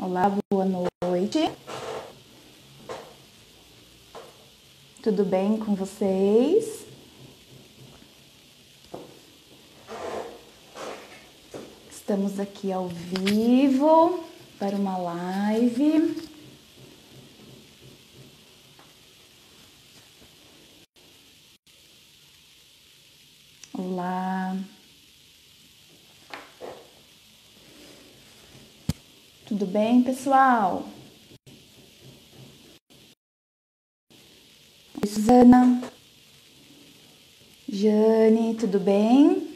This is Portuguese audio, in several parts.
Olá, boa noite. Tudo bem com vocês? Estamos aqui ao vivo para uma live. Olá. Tudo bem, pessoal? Oi, Suzana. Jane, tudo bem?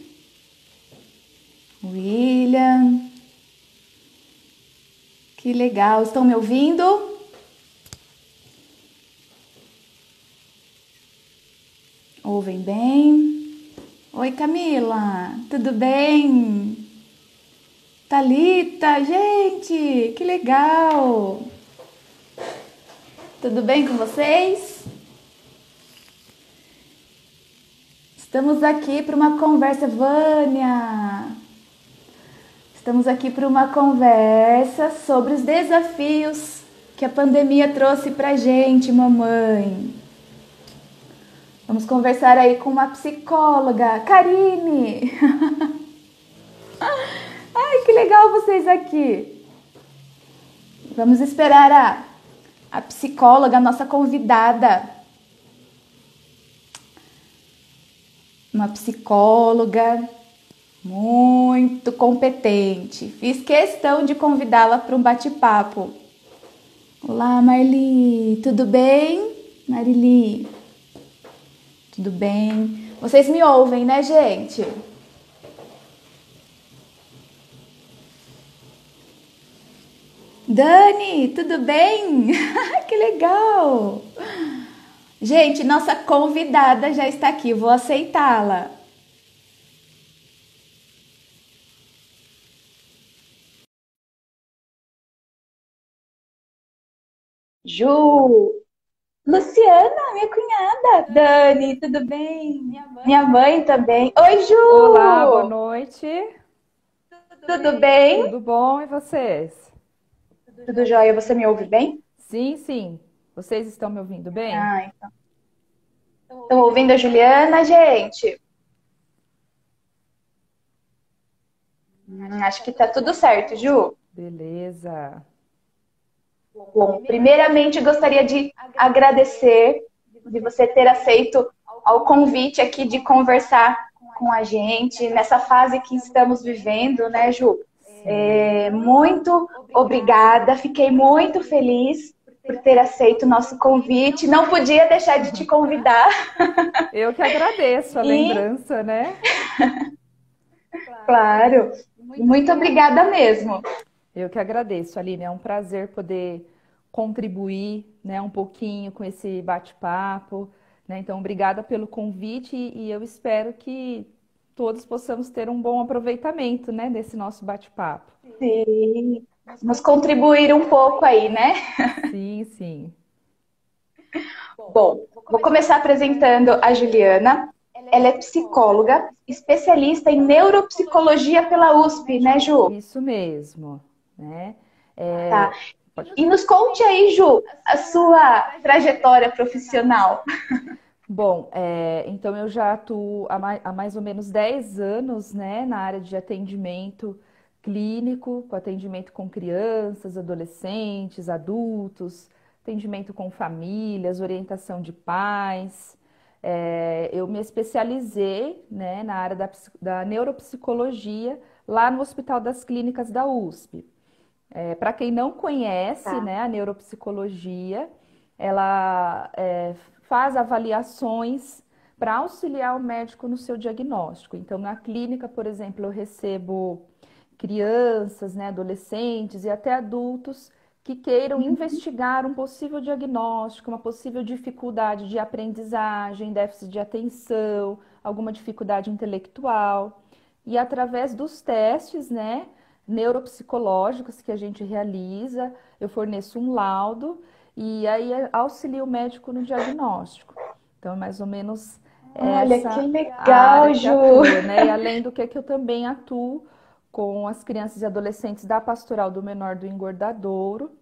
William. Que legal. Estão me ouvindo? Ouvem bem? Oi, Camila. Tudo bem? Thalita, gente, que legal! Tudo bem com vocês? Estamos aqui para uma conversa, Vânia. Estamos aqui para uma conversa sobre os desafios que a pandemia trouxe para a gente, mamãe. Vamos conversar aí com uma psicóloga, Karine. Ai, que legal vocês aqui. Vamos esperar a psicóloga, a nossa convidada. Uma psicóloga muito competente. Fiz questão de convidá-la para um bate-papo. Olá, Marli. Tudo bem? Marili. Tudo bem? Vocês me ouvem, né, gente? Dani, tudo bem? Que legal! Gente, nossa convidada já está aqui, vou aceitá-la. Ju, Luciana, minha cunhada. Dani, tudo bem? Minha mãe também. Oi, Olá, boa Ju! noite. Tudo bem? Tudo bom e vocês? Tudo jóia? Você me ouve bem? Sim, sim. Vocês estão me ouvindo bem? Ah, então. Estão ouvindo a Juliana, gente? Acho que tá tudo certo, Ju. Beleza. Bom, primeiramente gostaria de agradecer de você ter aceito ao convite aqui de conversar com a gente nessa fase que estamos vivendo, né, Ju? Sim. Muito obrigada, fiquei muito feliz por ter aceito o nosso convite. Não podia deixar de te convidar Eu que agradeço a e, lembrança, né? claro, muito obrigada mesmo. Eu que agradeço, Aline. É um prazer poder contribuir, né, um pouquinho com esse bate-papo, né? Então, obrigada pelo convite e eu espero que todos possamos ter um bom aproveitamento, né, desse nosso bate-papo. Sim, vamos contribuir um pouco aí, né? Sim, sim. Bom, vou começar apresentando a Juliana. Ela é psicóloga, especialista em neuropsicologia pela USP, né, Ju? Isso mesmo, né? Tá. É, pode- E nos conte aí, Ju, a sua trajetória profissional. Bom, então eu já atuo há mais ou menos 10 anos, né, na área de atendimento clínico, com atendimento com crianças, adolescentes, adultos, atendimento com famílias, orientação de pais. Eu me especializei, né, na área da neuropsicologia lá no Hospital das Clínicas da USP. Para quem não conhece, Tá. né, a neuropsicologia, ela faz avaliações para auxiliar o médico no seu diagnóstico. Então, na clínica, por exemplo, eu recebo crianças, né, adolescentes e até adultos que queiram investigar um possível diagnóstico, uma possível dificuldade de aprendizagem, déficit de atenção, alguma dificuldade intelectual. E através dos testes, né, neuropsicológicos que a gente realiza, eu forneço um laudo e aí auxilio o médico no diagnóstico. Então, é mais ou menos Olha, que essa a área legal, que Ju. atua, né? E além do que eu também atuo com as crianças e adolescentes da Pastoral do Menor do Engordadouro,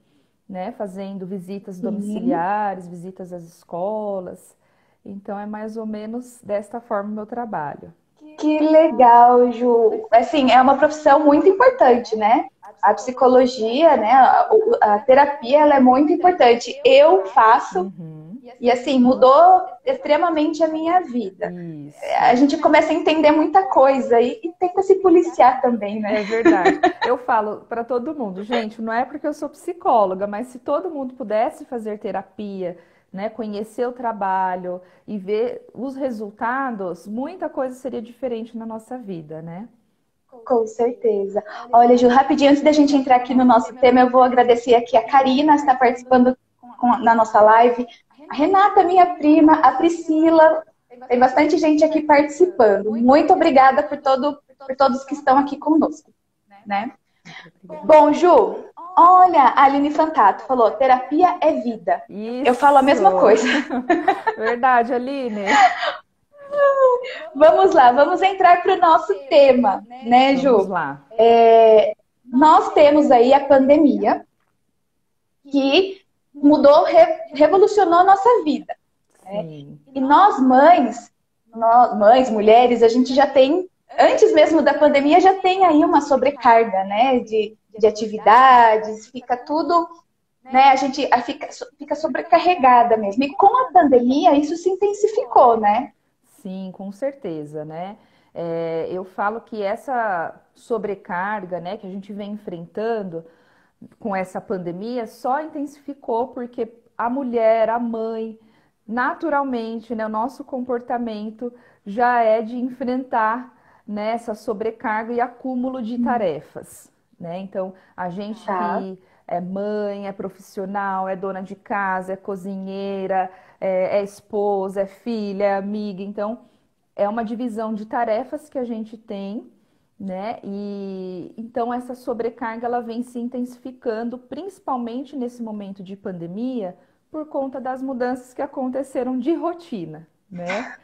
né? Fazendo visitas Sim. domiciliares, visitas às escolas. Então, é mais ou menos desta forma o meu trabalho. Que legal, Ju. Assim, é uma profissão muito importante, né? A psicologia, né? A terapia, ela é muito importante. Eu faço Uhum, e, assim, mudou extremamente a minha vida. A isso. gente começa a entender muita coisa e tenta se policiar também, né? É verdade. Eu falo para todo mundo, gente, não é porque eu sou psicóloga, mas se todo mundo pudesse fazer terapia, né, conhecer o trabalho e ver os resultados, muita coisa seria diferente na nossa vida, né? Com certeza. Olha, Ju, rapidinho, antes da gente entrar aqui no nosso tema, eu vou agradecer aqui a Karina, que está participando na nossa live, a Renata, minha prima, a Priscila, tem bastante gente aqui participando. Muito obrigada por todos que estão aqui conosco, né? Obrigada. Bom, Ju, olha, a Aline Fantato falou, terapia é vida. Eu falo a Isso! mesma coisa. Verdade, Aline. Vamos lá, vamos entrar para o nosso tema, né, Vamos Ju? lá. Nós temos aí a pandemia, que revolucionou a nossa vida. Né? Sim. E nós mães, mulheres, a gente já tem, antes mesmo da pandemia, já tem aí uma sobrecarga, né, de atividades, fica tudo, né, a gente fica sobrecarregada mesmo. E com a pandemia, isso se intensificou, né? Sim, com certeza, né? Eu falo que essa sobrecarga, né, que a gente vem enfrentando com essa pandemia só intensificou porque a mulher, a mãe, naturalmente, né, o nosso comportamento já é de enfrentar, né, essa sobrecarga e acúmulo de tarefas, né? Então, a gente Tá. que é mãe, é profissional, é dona de casa, é cozinheira, é esposa, é filha, é amiga, então é uma divisão de tarefas que a gente tem, né? E então essa sobrecarga ela vem se intensificando, principalmente nesse momento de pandemia, por conta das mudanças que aconteceram de rotina, né?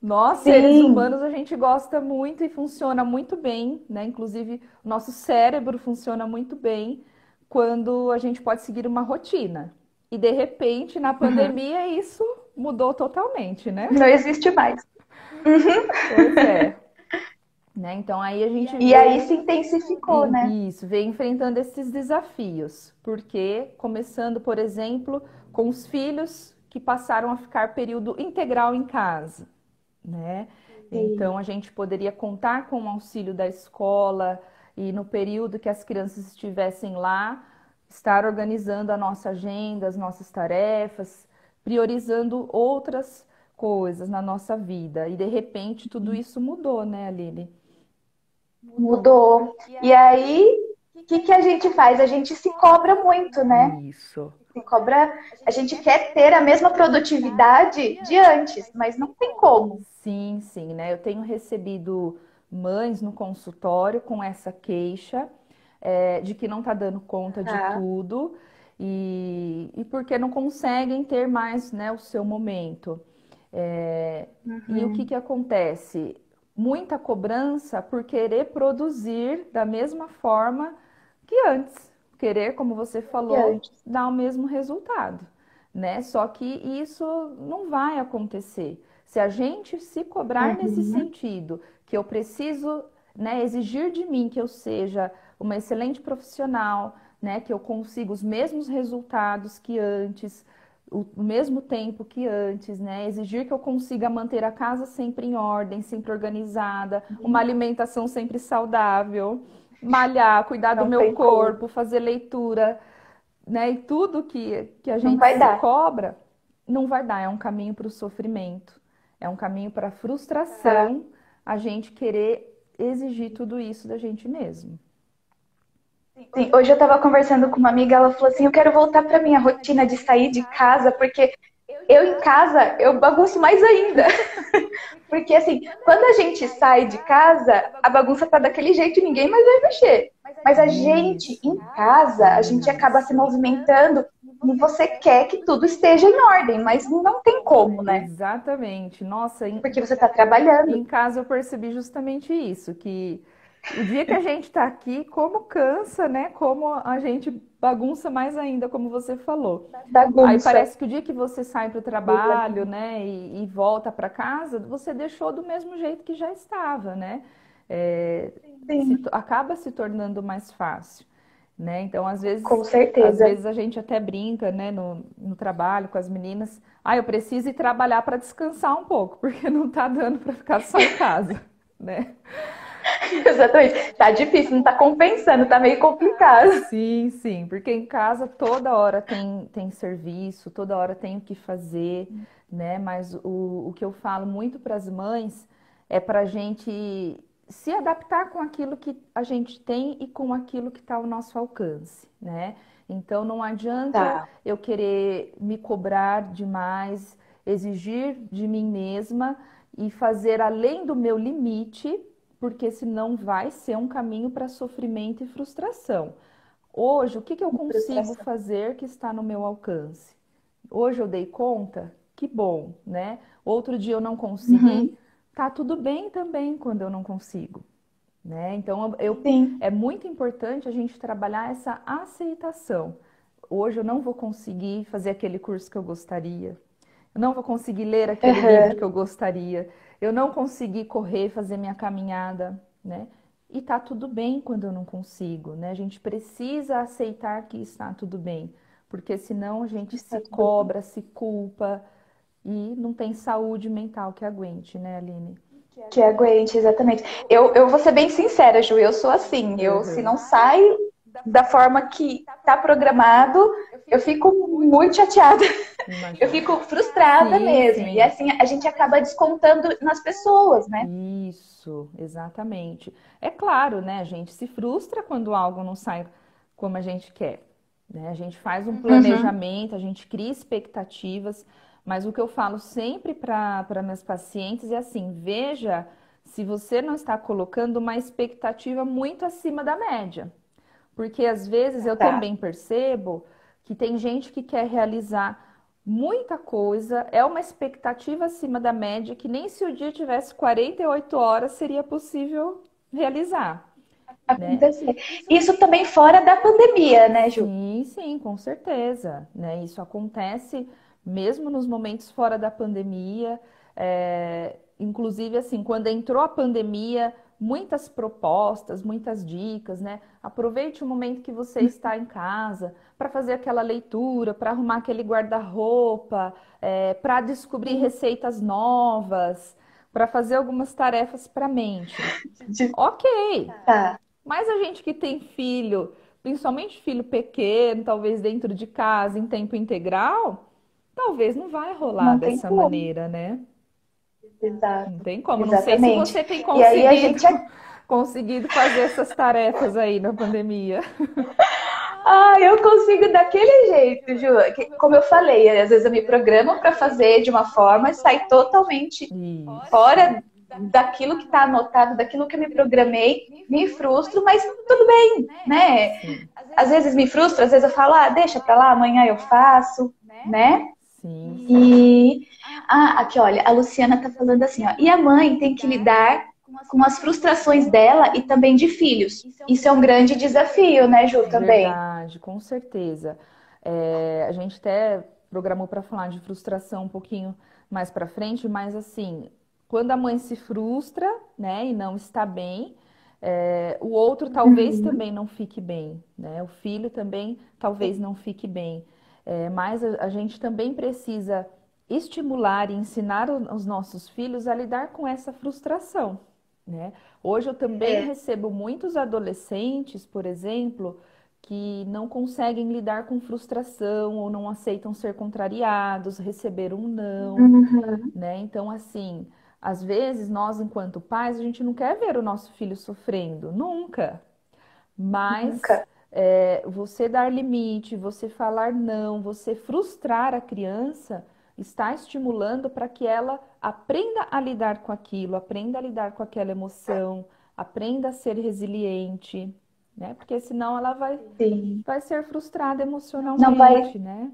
Nós, seres Sim. humanos, a gente gosta muito e funciona muito bem, né? Inclusive, o nosso cérebro funciona muito bem quando a gente pode seguir uma rotina. E de repente, na Uhum. pandemia, isso mudou totalmente, né? Não existe mais. Pois é. Né? Então aí a gente E aí vem se intensificou, né? isso, vem enfrentando esses desafios, porque começando, por exemplo, com os filhos que passaram a ficar período integral em casa, né? Sim. Então a gente poderia contar com o auxílio da escola e no período que as crianças estivessem lá, estar organizando a nossa agenda, as nossas tarefas, priorizando outras coisas na nossa vida. E de repente tudo isso mudou, né, Aline? Mudou. E aí, o que a gente faz? A gente se cobra muito, né? Isso. Se cobra, a gente quer ter a mesma produtividade de antes, mas não tem como. Sim, sim, né? Eu tenho recebido mães no consultório com essa queixa, de que não está dando conta de Tá. tudo e porque não conseguem ter mais, né, o seu momento. E o que Uhum. que acontece? Muita cobrança por querer produzir da mesma forma que antes. Querer, como você E falou, antes. dar o mesmo resultado, né? Só que isso não vai acontecer. Se a gente se cobrar nesse Uhum. sentido, que eu preciso, né, exigir de mim que eu seja uma excelente profissional, né, que eu consiga os mesmos resultados que antes, o mesmo tempo que antes, né? Exigir que eu consiga manter a casa sempre em ordem, sempre organizada, uma alimentação sempre saudável, malhar, cuidar do Não meu tem como. corpo, fazer leitura, né? E tudo que a Não gente vai se dar. cobra, não vai dar. É um caminho para o sofrimento, é um caminho para a Tá? frustração, a gente querer exigir tudo isso da gente mesmo. Sim, hoje eu estava conversando com uma amiga, ela falou assim, eu quero voltar para minha rotina de sair de casa, porque eu em casa, eu bagunço mais ainda. Porque assim, quando a gente sai de casa, a bagunça tá daquele jeito e ninguém mais vai mexer. Mas a gente Isso, em casa, a gente acaba se isso. movimentando e você quer que tudo esteja em ordem, mas não tem como, né? Exatamente. Nossa, Porque você está trabalhando. em casa eu percebi justamente isso, que O dia que a gente está aqui, como cansa, né? Como a gente bagunça mais ainda, como você falou. Aí Bagunça. parece que o dia que você sai para o trabalho, né, e volta para casa, você deixou do mesmo jeito que já estava, né? É, Sim, acaba se tornando mais fácil, né? Então, com às certeza. vezes a gente até brinca, né, no trabalho com as meninas. Ah, eu preciso ir trabalhar para descansar um pouco, porque não tá dando para ficar só em casa, né? Exatamente. Tá difícil, não tá compensando, tá meio complicado. Sim, sim, porque em casa toda hora tem serviço, toda hora tem o que fazer, né? Mas o que eu falo muito para as mães é para a gente se adaptar com aquilo que a gente tem e com aquilo que está ao nosso alcance, né? Então não adianta Tá. eu querer me cobrar demais, exigir de mim mesma e fazer além do meu limite, porque senão vai ser um caminho para sofrimento e frustração. Hoje, o que que eu consigo Frustração. fazer que está no meu alcance? Hoje eu dei conta? Que bom, né? Outro dia eu não consegui? Uhum. Tá tudo bem também quando eu não consigo, né? Então, Sim. é muito importante a gente trabalhar essa aceitação. Hoje eu não vou conseguir fazer aquele curso que eu gostaria, eu não vou conseguir ler aquele livro que Uhum. eu gostaria, eu não consegui correr, fazer minha caminhada, né? E tá tudo bem quando eu não consigo, né? A gente precisa aceitar que está tudo bem, porque senão a gente se Está tudo bem. cobra, se culpa e não tem saúde mental que aguente, né, Aline? Que aguente, exatamente. Eu vou ser bem sincera, Ju, eu sou assim. Eu, se Uhum. não sai da forma que tá programado, eu fico muito chateada. Eu Imagina. fico frustrada Sim, mesmo. E sim. assim, a gente acaba descontando nas pessoas, né? Isso, exatamente. É claro, né? A gente se frustra quando algo não sai como a gente quer, né? A gente faz um Uhum. planejamento, a gente cria expectativas, mas o que eu falo sempre para meus pacientes é assim: veja se você não está colocando uma expectativa muito acima da média. Porque às vezes eu Tá. também percebo que tem gente que quer realizar muita coisa, é uma expectativa acima da média, que nem se o dia tivesse 48 horas seria possível realizar, né? Acontecer. Isso também fora da pandemia, né, Ju? Sim, sim, com certeza, né? Isso acontece mesmo nos momentos fora da pandemia. Inclusive, assim, quando entrou a pandemia, muitas propostas, muitas dicas, né? Aproveite o momento que você está em casa para fazer aquela leitura, para arrumar aquele guarda-roupa, para descobrir receitas novas, para fazer algumas tarefas para a mente. Ok, Tá. mas a gente que tem filho, principalmente filho pequeno, talvez dentro de casa, em tempo integral, talvez não vai rolar Não tem dessa como. maneira, né? Não Exato. tem como. Não sei se Exatamente. você tem E aí a conseguido, gente. conseguido fazer essas tarefas aí na pandemia. Ah, eu consigo daquele jeito, Ju. Como eu falei, às vezes eu me programo para fazer de uma forma e sai totalmente Isso. fora daquilo que está anotado, daquilo que eu me programei, me frustro, mas tudo bem, né? Sim, Às vezes me frustro, às vezes eu falo, ah, deixa pra lá, amanhã eu faço, né? sim, sim. E aqui, olha, a Luciana tá falando assim, ó, e a mãe tem que lidar com as frustrações dela e também de filhos. Isso é um grande desafio, né, Ju, também. Verdade, com certeza. A gente até programou para falar de frustração um pouquinho mais para frente, mas assim, quando a mãe se frustra, né, e não está bem, o outro talvez Uhum. também não fique bem, né? O filho também talvez não fique bem. Mas a gente também precisa estimular e ensinar os nossos filhos a lidar com essa frustração, né? Hoje eu também É. recebo muitos adolescentes, por exemplo, que não conseguem lidar com frustração ou não aceitam ser contrariados, receber um não, Uhum. né? Então, assim, às vezes nós, enquanto pais, a gente não quer ver o nosso filho sofrendo, nunca. Mas Nunca. você dar limite, você falar não, você frustrar a criança, está estimulando para que ela aprenda a lidar com aquilo, aprenda a lidar com aquela emoção, aprenda a ser resiliente, né? Porque senão ela Sim. vai ser frustrada Não vai, emocionalmente, né?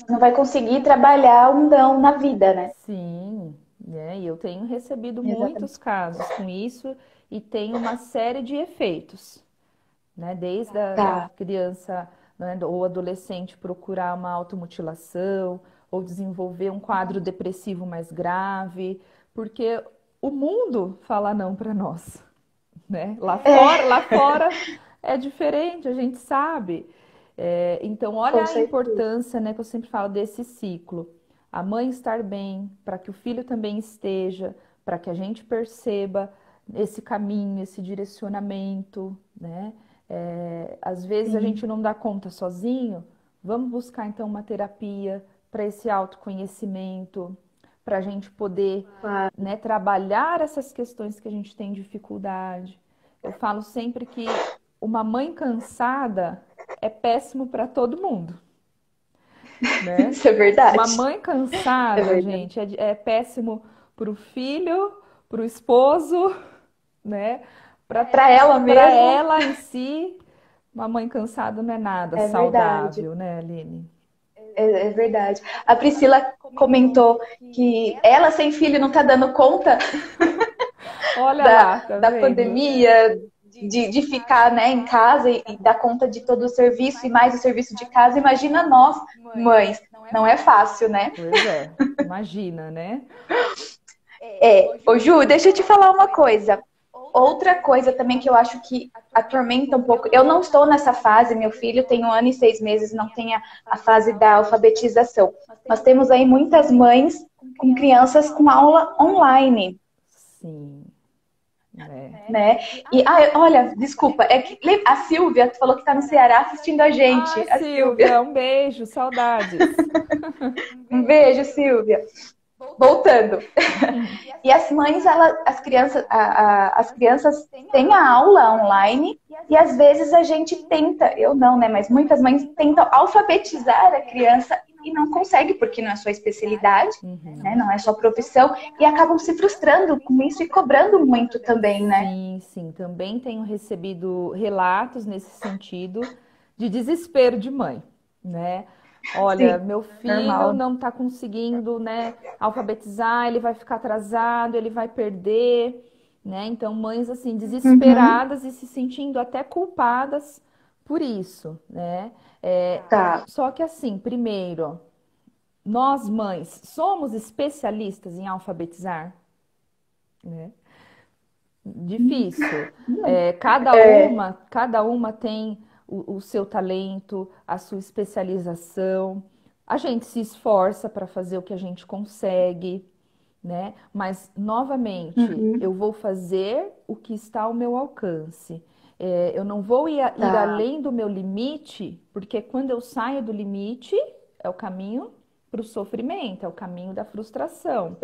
não vai conseguir trabalhar um não na vida, né? Sim, né? E eu tenho recebido muitos Exatamente. casos com isso e tem uma série de efeitos, né? Desde a da Tá. criança, né, ou adolescente procurar uma automutilação, ou desenvolver um quadro depressivo mais grave, porque o mundo fala não para nós, né? É, Lá fora é diferente, a gente sabe. Então, olha com a certeza. importância, né, que eu sempre falo desse ciclo. A mãe estar bem, para que o filho também esteja, para que a gente perceba esse caminho, esse direcionamento, né? Às vezes a Sim. gente não dá conta sozinho, vamos buscar então uma terapia para esse autoconhecimento, para a gente poder, Claro. né, trabalhar essas questões que a gente tem dificuldade. Eu falo sempre que uma mãe cansada é péssimo para todo mundo, né? Isso é Uma verdade. mãe É cansada, verdade. gente, é péssimo para o filho, para o esposo, né? Para ela Para mesma, ela em si, uma mãe cansada não é nada é verdade. saudável, né, Aline? É verdade. A Priscila comentou que ela sem filho não está dando conta Olha lá, tá da vendo? pandemia, de ficar, né, em casa e dar conta de todo o serviço e mais o serviço de casa. Imagina nós, mães. Não é fácil, né? Pois é, imagina, né? Ô Ju, deixa eu te falar uma coisa. Outra coisa também que eu acho que atormenta um pouco. Eu não estou nessa fase, meu filho tem 1 ano e 6 meses, não tem a fase da alfabetização. Nós temos aí muitas mães com crianças com aula online, Sim, é. né? E, olha, desculpa, é que a Silvia falou que está no Ceará assistindo a gente. Ai, A Silvia. Silvia, um beijo, saudades. Um beijo, Silvia. Voltando. E as mães, as crianças têm a aula online e às vezes a gente tenta, eu não, né? Mas muitas mães tentam alfabetizar a criança e não consegue, porque não é sua especialidade, né? Uhum. Não é sua profissão, e acabam se frustrando com isso e cobrando muito também, né? Sim, sim, também tenho recebido relatos nesse sentido de desespero de mãe, né? Olha, Sim, meu filho normal. não está conseguindo, né, alfabetizar, ele vai ficar atrasado, ele vai perder, né? Então, mães assim Uhum, desesperadas e se sentindo até culpadas por isso, né? É, tá. só que assim, primeiro, nós mães somos especialistas em alfabetizar, né? Difícil. É, Cada uma tem o seu talento, a sua especialização. A gente se esforça para fazer o que a gente consegue, né? Mas, novamente, eu uhum, vou fazer o que está ao meu alcance. Eu não vou ir tá. além do meu limite, porque quando eu saio do limite, é o caminho para o sofrimento, é o caminho da frustração.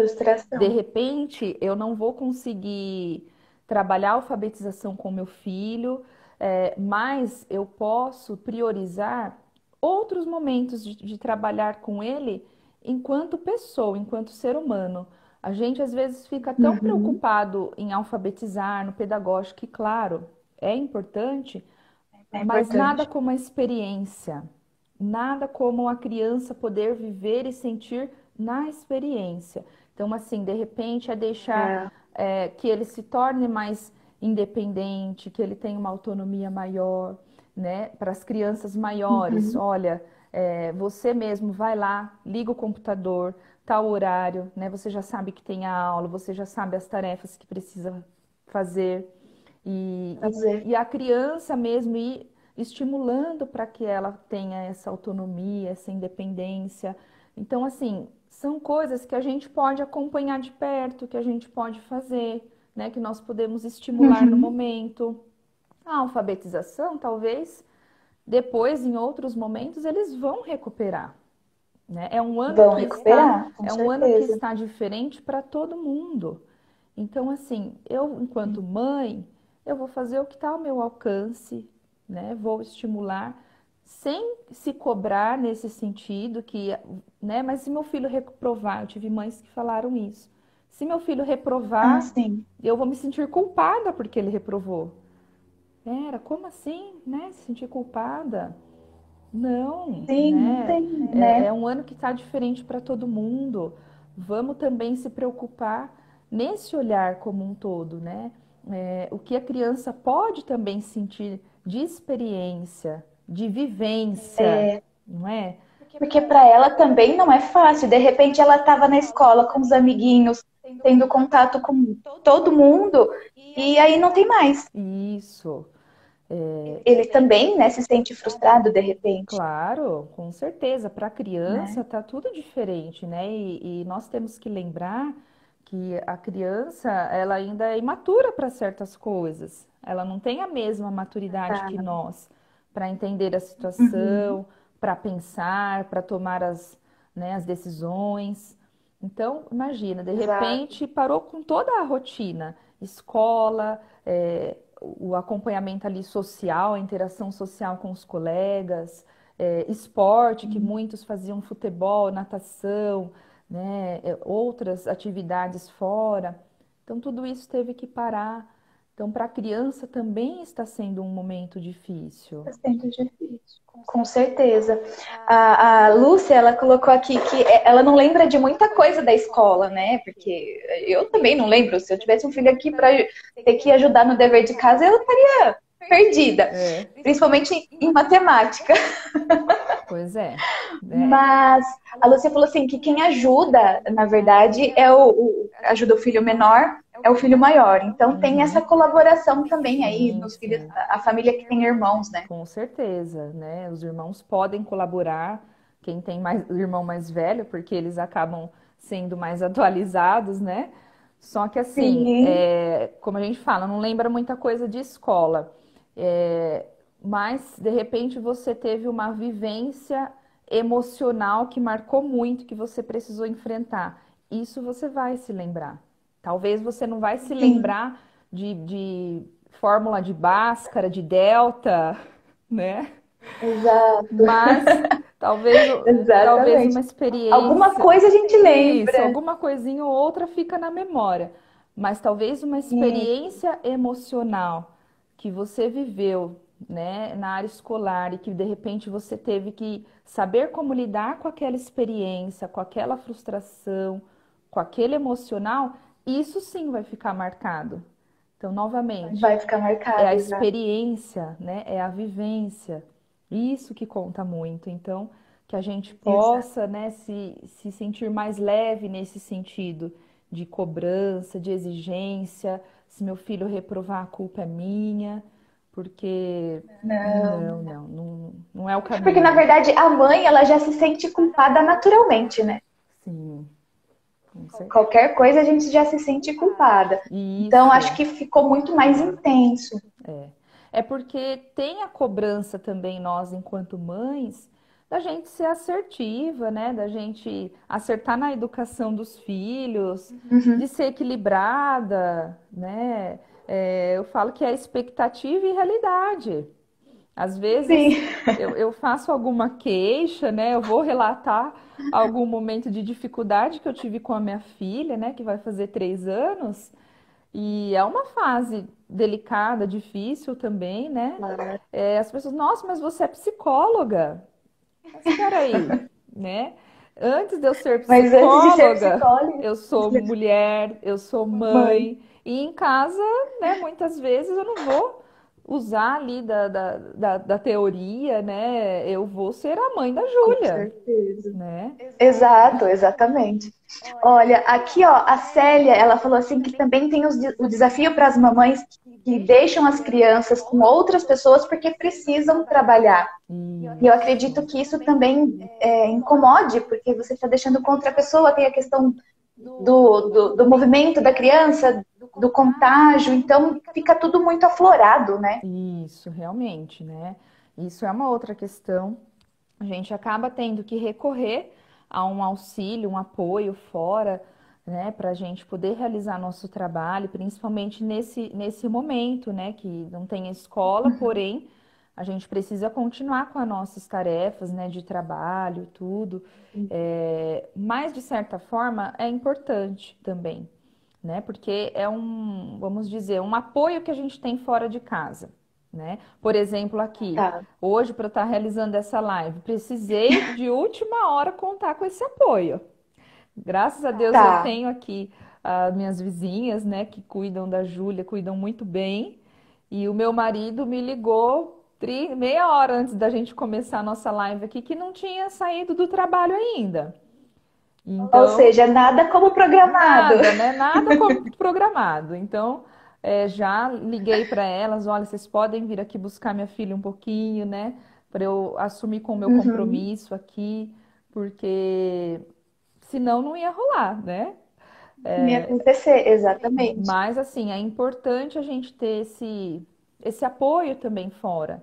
De Frustração. repente, eu não vou conseguir trabalhar a alfabetização com meu filho, mas eu posso priorizar outros momentos de trabalhar com ele enquanto pessoa, enquanto ser humano. A gente às vezes fica tão Uhum, preocupado em alfabetizar, no pedagógico, que, claro, é importante, é mas nada importante. como a experiência, nada como a criança poder viver e sentir na experiência. Então, assim, de repente é deixar É, que ele se torne mais independente, que ele tenha uma autonomia maior, né? Para as crianças maiores, uhum, olha, você mesmo vai lá, liga o computador, tal horário, né? Você já sabe que tem a aula, você já sabe as tarefas que precisa fazer. fazer. E a criança mesmo ir estimulando para que ela tenha essa autonomia, essa independência. Então, assim, são coisas que a gente pode acompanhar de perto, que a gente pode fazer, né? Que nós podemos estimular no Uhum. momento. A alfabetização, talvez, depois, em outros momentos, eles vão recuperar, né? Vão recuperar, com É um ano que certeza. está diferente para todo mundo. Então, assim, eu, enquanto mãe, eu vou fazer o que está ao meu alcance, né? Vou estimular, sem se cobrar nesse sentido que, né? Mas se meu filho reprovar, eu tive mães que falaram isso. Se meu filho Ah, reprovar, sim. eu vou me sentir culpada porque ele reprovou. Era, como assim, né? Se sentir culpada? Não, Sim, não né? tem, É né? um ano que está diferente para todo mundo. Vamos também se preocupar nesse olhar como um todo, né? o que a criança pode também sentir de experiência, de vivência, não é? Porque para ela também não é fácil. De repente ela estava na escola com os amiguinhos, tendo contato com todo mundo, e aí não tem mais. Isso. Ele também, né, se sente frustrado de repente, Claro, com certeza. Para a criança né? tá tudo diferente, né? E nós temos que lembrar que a criança, ela ainda é imatura para certas coisas. Ela não tem a mesma maturidade Tá. que nós para entender a Uhum. situação, para pensar, para tomar né, as decisões. Então, imagina, de Exato. repente parou com toda a rotina, escola, o acompanhamento ali social, a interação social com os colegas, esporte, que muitos faziam futebol, natação, né, outras atividades fora. Então, tudo isso teve que parar. Então, para a criança também está sendo um momento difícil. Tá sendo difícil. Com certeza. A Lúcia, ela colocou aqui que ela não lembra de muita coisa da escola, né? Porque eu também não lembro. Se eu tivesse um filho aqui para ter que ajudar no dever de casa, eu estaria perdida, É, principalmente em matemática. pois é, né? Mas a Lúcia falou assim que quem ajuda, na verdade, ajuda o filho menor, é o filho maior. Então tem essa Uhum. colaboração também aí Sim, nos filhos, sim. a família que tem irmãos, né? Com certeza, né? Os irmãos podem colaborar, quem tem mais, o irmão mais velho, porque eles acabam sendo mais atualizados, né? Só que assim, Sim, como a gente fala, não lembra muita coisa de escola. É, mas de repente você teve uma vivência emocional que marcou muito, que você precisou enfrentar. Isso você vai se lembrar. Talvez você não vai se sim, lembrar de fórmula de Bhaskara, de delta, né? exato, Mas talvez, talvez uma exatamente. Alguma experiência, coisa a gente isso, lembra. alguma coisinha ou outra fica na memória. Mas talvez uma Isso, experiência emocional que você viveu, né, na área escolar e que de repente você teve que saber como lidar com aquela experiência, com aquela frustração, com aquele emocional, isso sim vai ficar marcado. Então, novamente, vai ficar é a marcado, exato. experiência, né? É a vivência. Isso que conta muito. Então, que a gente Exato. possa, né, se sentir mais leve nesse sentido de cobrança, de exigência. Se meu filho reprovar, a culpa é minha, porque Não. não é o Porque, na caminho. verdade, a mãe, ela já se sente culpada naturalmente, né? Sim, com certeza. Qualquer coisa a gente já se sente culpada. Então, acho Isso. que ficou muito mais intenso. É. É porque tem a cobrança também, nós, enquanto mães, da gente ser assertiva, né? Da gente acertar na educação dos filhos, Uhum. de ser equilibrada, né? Eu falo que é expectativa e realidade. Às Sim. vezes eu faço alguma queixa, né? Eu vou relatar algum momento de dificuldade que eu tive com a minha filha, né? Que vai fazer 3 anos. E é uma fase delicada, difícil também, né? As pessoas, nossa, mas você é psicóloga. Mas espera aí, né? Antes de eu ser Mas antes de ser psicóloga, psicóloga, eu sou mulher, eu sou mãe. mãe. E em casa, né, muitas vezes eu não vou usar ali da teoria, né? Eu vou ser a mãe da Com Júlia, certeza. né? Exato, exatamente. Olha, aqui ó, a Célia, ela falou assim que também tem o desafio para as mamães que deixam as crianças com outras pessoas porque precisam trabalhar. E eu Isso. acredito que isso também incomode, porque você está deixando com outra pessoa, tem a questão do movimento da criança, do contágio, então fica tudo muito aflorado, né? Isso, realmente, né? Isso é uma outra questão. A gente acaba tendo que recorrer a um auxílio, um apoio fora, né, para a gente poder realizar nosso trabalho, principalmente nesse momento, né, que não tem escola, porém a gente precisa continuar com as nossas tarefas, né, de trabalho, tudo. Mas de certa forma é importante também, né? Porque é vamos dizer, um apoio que a gente tem fora de casa, né? Por exemplo, aqui, Tá, hoje para eu estar realizando essa live, precisei de última hora contar com esse apoio. Graças a Deus eu tá. tenho aqui as minhas vizinhas, né, que cuidam da Júlia, cuidam muito bem. E o meu marido me ligou meia hora antes da gente começar a nossa live aqui, que não tinha saído do trabalho ainda. Ou Então, seja, nada como programado. nada, né? Nada como programado. Então, já liguei para elas, olha, vocês podem vir aqui buscar minha filha um pouquinho, né? Para eu assumir com o meu Uhum. compromisso aqui, porque senão não ia rolar, né? Não ia acontecer, exatamente. Mas assim, é importante a gente ter esse apoio também fora.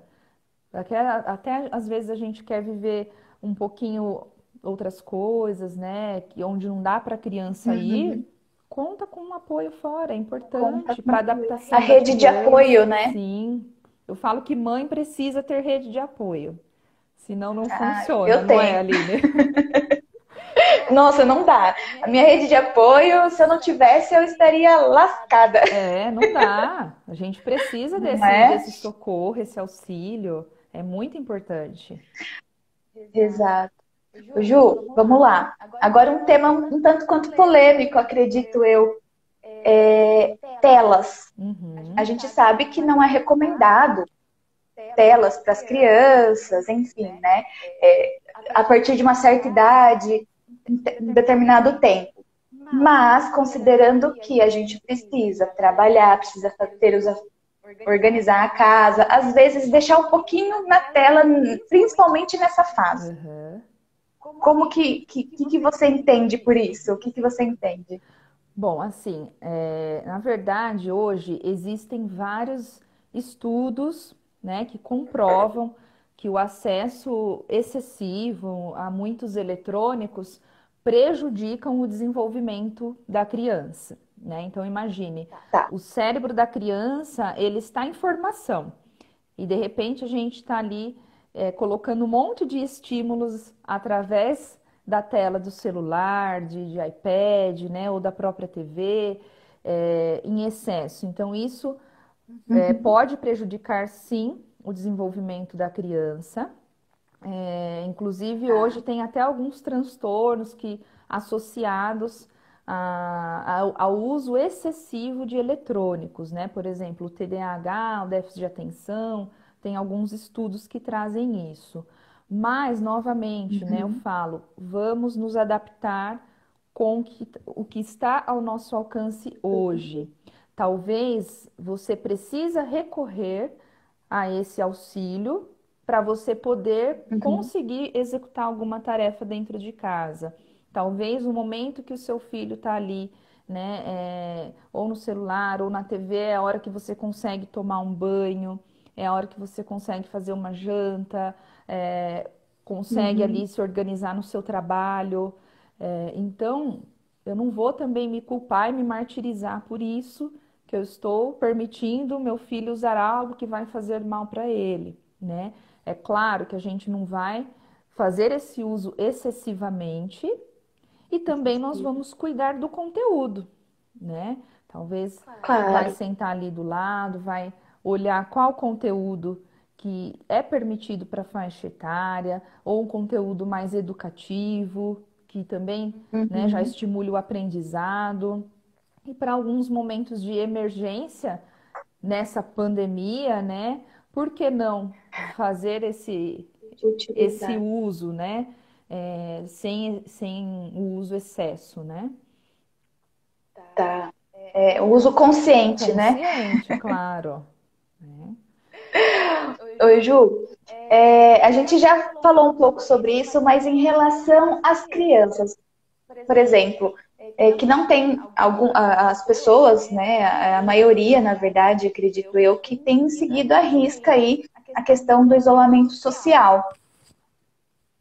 Até às vezes a gente quer viver um pouquinho outras coisas, né? Onde não dá para a criança ir, Uhum. conta com um apoio fora, é Conta importante com para a adaptação da rede de apoio, criança. né? Sim, eu falo que mãe precisa ter rede de apoio, senão não Ah, funciona, eu não é, tenho. Aline? Nossa, não dá. A minha rede de apoio, se eu não tivesse, eu estaria lascada, É, não dá. A gente precisa não é? desse socorro, esse auxílio, é muito importante. Exato. Ju, vamos lá. Agora um tema um tanto quanto polêmico, acredito eu. Telas. A Uhum. gente sabe que não é recomendado telas para as crianças, enfim, né? A partir de uma certa idade, em determinado tempo. Mas, considerando que a gente precisa trabalhar, precisa ter organizar a casa, às vezes deixar um pouquinho na tela, principalmente nessa fase. Uhum. Como que você entende por isso? O que você entende? Bom, assim, na verdade, hoje existem vários estudos, né, que comprovam que o acesso excessivo a muitos eletrônicos prejudicam o desenvolvimento da criança, né? Então, imagine, Tá. o cérebro da criança, ele está em formação. E de repente a gente está ali colocando um monte de estímulos através da tela do celular, de iPad, né, ou da própria TV, em excesso. Então, isso Uhum. pode prejudicar, sim, o desenvolvimento da criança. Inclusive, hoje Tá. tem até alguns transtornos que associados ao uso excessivo de eletrônicos, né? Por exemplo, o TDAH, o déficit de atenção, tem alguns estudos que trazem isso. Mas, novamente, né, eu Uhum. falo, vamos nos adaptar com o que está ao nosso alcance hoje. Talvez você precisa recorrer a esse auxílio para você poder Uhum. conseguir executar alguma tarefa dentro de casa. Talvez o momento que o seu filho está ali, né, ou no celular ou na TV, é a hora que você consegue tomar um banho, é a hora que você consegue fazer uma janta, consegue Uhum. ali se organizar no seu trabalho. Então, eu não vou também me culpar e me martirizar por isso, que eu estou permitindo meu filho usar algo que vai fazer mal para ele, né? É claro que a gente não vai fazer esse uso excessivamente e também nós vamos cuidar do conteúdo, né? Talvez vai Claro. sentar ali do lado, vai olhar qual conteúdo que é permitido para faixa etária, ou um conteúdo mais educativo, que também, né, já Uhum. estimule o aprendizado. E para alguns momentos de emergência nessa pandemia, né? Por que não fazer De esse utilizar. uso, né? Sem o uso excesso, né? Tá. O uso consciente, né? Consciente, claro. Né? Oi, Ju. A gente já falou um pouco sobre isso, mas em relação às crianças, por exemplo, que não tem as pessoas, né, a maioria, na verdade, acredito eu, que tem seguido à risca aí a questão do isolamento social.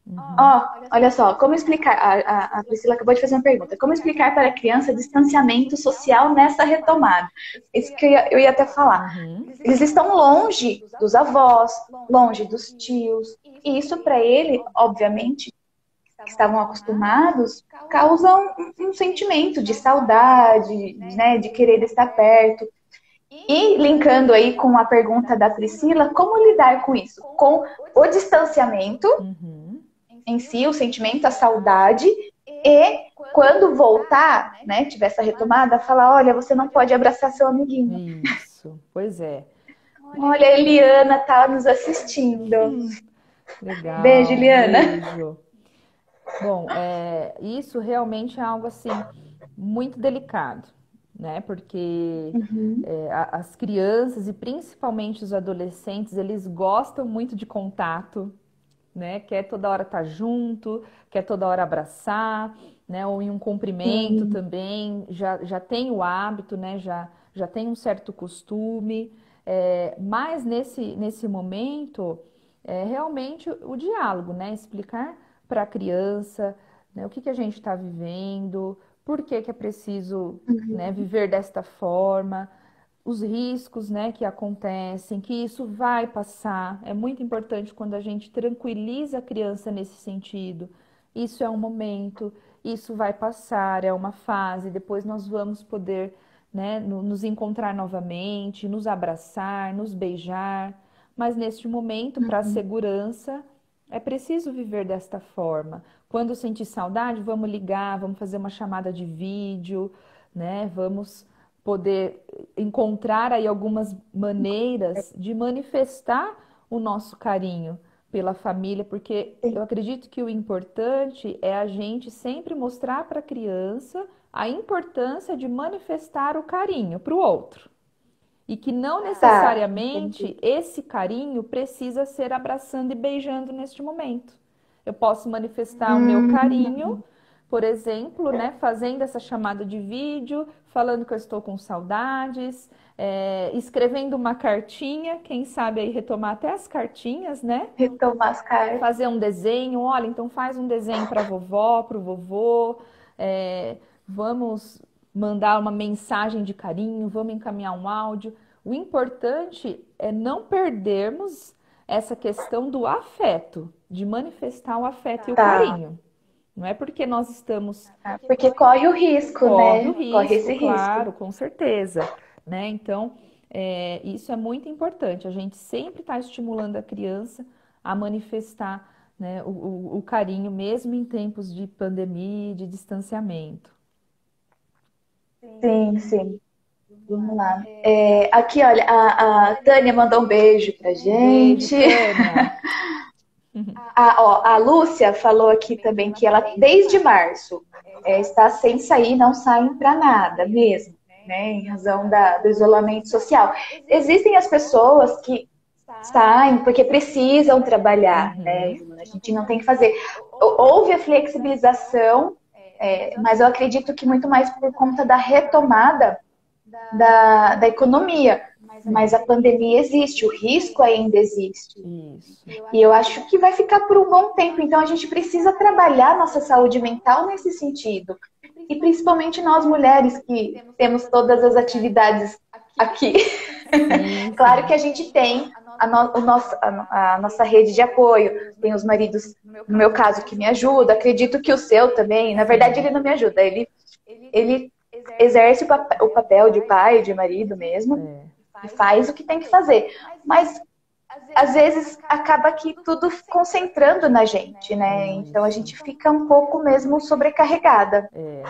Uhum. Ó, olha só, como explicar? A Priscila acabou de fazer uma pergunta. Como explicar para a criança distanciamento social nessa retomada? Isso que eu ia até falar. Uhum. Eles estão longe dos avós, longe dos tios, e isso para ele, obviamente, que estavam acostumados, causa um sentimento de saudade, né, de querer estar perto. E linkando aí com a pergunta da Priscila, como lidar com isso? Com o distanciamento Uhum. em si, o sentimento, a saudade, e quando voltar, né, tiver essa retomada, falar, olha, você não pode abraçar seu amiguinho. Isso, pois é. Olha, a Eliana tá nos assistindo. Beijo, Legal, Eliana. beijo. Bom, isso realmente é algo assim muito delicado, né? Porque Uhum, as crianças e principalmente os adolescentes, eles gostam muito de contato, né? Quer toda hora estar junto, quer toda hora abraçar, né? Ou em um cumprimento sim. também, já tem o hábito, né? Já tem um certo costume. Mas nesse momento, realmente o diálogo, né? Explicar para a criança, né? O que que a gente está vivendo, por que que é preciso, né, Uhum, viver desta forma, os riscos, né, que acontecem, que isso vai passar. É muito importante quando a gente tranquiliza a criança nesse sentido. Isso é um momento, isso vai passar, é uma fase, depois nós vamos poder, né, nos encontrar novamente, nos abraçar, nos beijar. Mas neste momento, para a uhum. segurança, é preciso viver desta forma. Quando sentir saudade, vamos ligar, vamos fazer uma chamada de vídeo, né? Vamos poder encontrar aí algumas maneiras de manifestar o nosso carinho pela família, porque eu Sim. acredito que o importante é a gente sempre mostrar para a criança a importância de manifestar o carinho para o outro. E que não Tá, entendi. necessariamente esse carinho precisa ser abraçando e beijando neste momento. Eu posso manifestar o meu carinho, Hum, por exemplo, né, fazendo essa chamada de vídeo, falando que eu estou com saudades, escrevendo uma cartinha, quem sabe aí retomar até as cartinhas, né? retomar as cartas. Fazer um desenho, olha, então faz um desenho para a vovó, para o vovô, é, vamos mandar uma mensagem de carinho, vamos encaminhar um áudio. O importante é não perdermos essa questão do afeto, de manifestar o afeto e o Tá, carinho. Não é porque nós estamos, tá. Porque corre o risco, corre o né? Corre risco, esse risco. claro, com certeza, né? Então, isso é muito importante. A gente sempre está estimulando a criança a manifestar, né, o carinho, mesmo em tempos de pandemia, de distanciamento. Sim, sim. Vamos lá. Aqui, olha, a Tânia mandou um beijo pra Beijo, gente. Tânia. A Lúcia falou aqui também que ela, desde março, está sem sair, não saem para nada mesmo, né? Em razão do isolamento social. Existem as pessoas que saem porque precisam trabalhar, né? Uhum. A gente não tem que fazer. Houve a flexibilização, mas eu acredito que muito mais por conta da retomada da economia. Mas a pandemia existe, o risco ainda existe. Isso. E eu acho que vai ficar por um bom tempo. Então a gente precisa trabalhar nossa saúde mental nesse sentido. E principalmente nós mulheres que temos todas as atividades aqui. Sim, Claro que sim. a gente tem a nossa rede de apoio, tem os maridos, no meu caso, que me ajudam, acredito que o seu também. Na verdade, Sim. ele não me ajuda, ele exerce o papel de pai, de marido mesmo, É. e faz o que tem que fazer. Mas às vezes acaba que tudo concentrando na gente, né? Então a Isso. gente fica um pouco mesmo sobrecarregada. É,